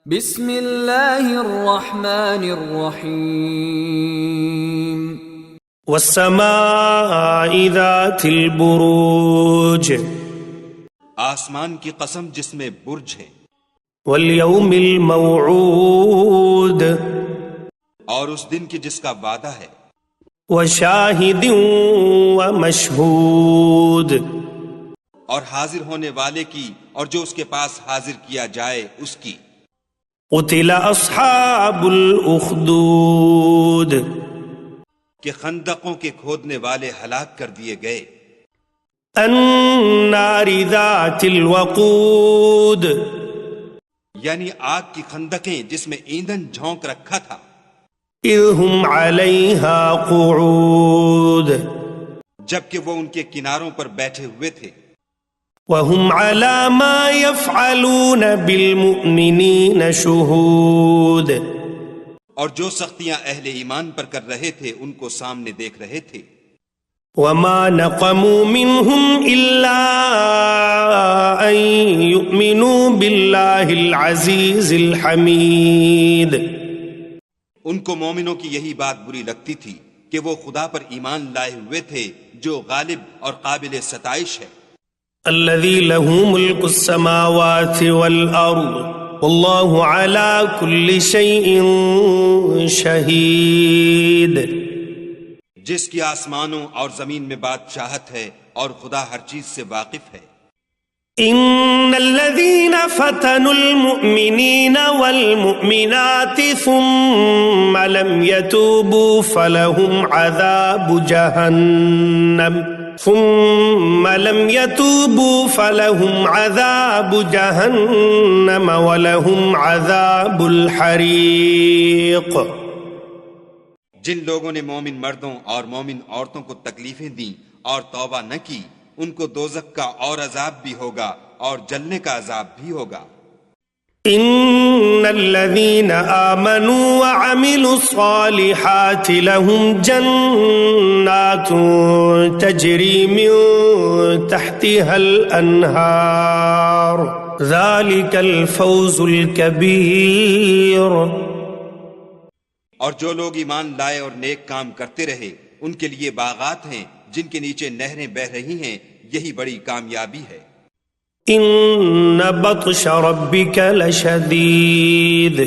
بسم اللہ الرحمن الرحیم والسماء ذات البروج، آسمان کی قسم جس میں برج ہے، والیوم الموعود، اور اس دن کی جس کا وعدہ ہے، وشاہد ومشہود، اور حاضر ہونے والے کی اور جو اس کے پاس حاضر کیا جائے اس کی۔ قتل اصحاب الاخدود، کہ خندقوں کے کھودنے والے ہلاک کر دیے گئے۔ النار ذات الوقود، یعنی آگ کی خندقیں جس میں ایندھن جھونک رکھا تھا۔ اذ هم علیہا قعود، جبکہ وہ ان کے کناروں پر بیٹھے ہوئے تھے۔ وهم على ما يفعلون بالمؤمنين شهود، اور جو سختیاں اہل ایمان پر کر رہے تھے ان کو سامنے دیکھ رہے تھے۔ وما نقموا منهم إلا أن يؤمنوا بالله العزيز الحميد، ان کو مومنوں کی یہی بات بری لگتی تھی کہ وہ خدا پر ایمان لائے ہوئے تھے جو غالب اور قابل ستائش ہے۔ الذي له ملك السماوات والأرض والله على كل شيء شهيد، جس کی آسمانوں اور زمین میں بادشاہت ہے اور خدا ہر چیز سے واقف ہے۔ ان الذين فتنوا المؤمنين والمؤمنات ثم لم يتوبوا فلهم عذاب جهنم ولهم عذاب الحریق۔ جن لوگوں نے مومن مردوں اور مومن عورتوں کو تکلیفیں دیں اور توبہ نہ کی، ان کو دوزخ کا اور عذاب بھی ہوگا اور جلنے کا عذاب بھی ہوگا۔ ان الذين آمنوا وعملوا الصالحات لهم جنات تجري من تحتها الانهار ذلك الفوز الكبير، اور جو لوگ ایمان لائے اور نیک کام کرتے رہے ان کے لیے باغات ہیں جن کے نیچے نہریں بہ رہی ہیں، یہی بڑی کامیابی ہے۔ ان بطش ربك لشدید،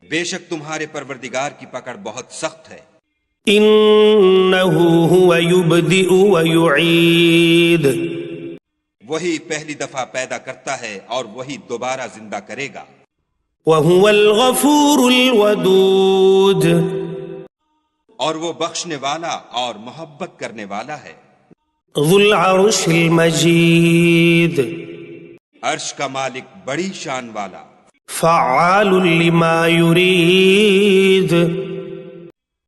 بے شک تمہارے پروردگار کی پکڑ بہت سخت ہے۔ انه هو يبدئ ويعيد، وہی پہلی دفعہ پیدا کرتا ہے اور وہی دوبارہ زندہ کرے گا۔ وهو الغفور الودود، اور وہ بخشنے والا اور محبت کرنے والا ہے۔ ذو العرش المجید، عرش کا مالک بڑی شان والا۔ فعال لما يريد،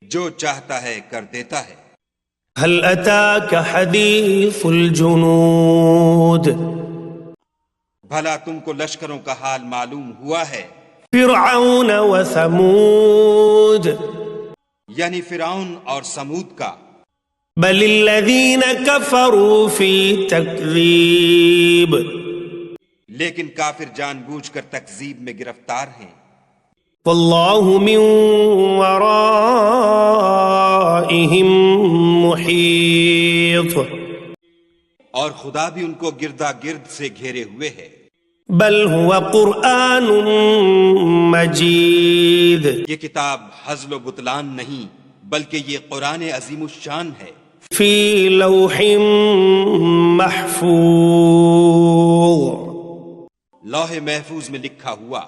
جو چاہتا ہے کر دیتا ہے۔ هل اتاك حدیث الجنود، بھلا تم کو لشکروں کا حال معلوم ہوا ہے؟ فرعون وثمود، یعنی فرعون اور سمود کا۔ بل الذین کفروا فی تکذیب، لیکن کافر جان بوجھ کر تکذیب میں گرفتار ہیں۔ واللہ من ورائہم محیط، اور خدا بھی ان کو گردا گرد سے گھیرے ہوئے ہے۔ بل هو قرآن مجید، یہ کتاب ہزل و بطلان نہیں بلکہ یہ قرآن عظیم الشان ہے۔ فی لوح محفوظ، لوح محفوظ میں لکھا ہوا۔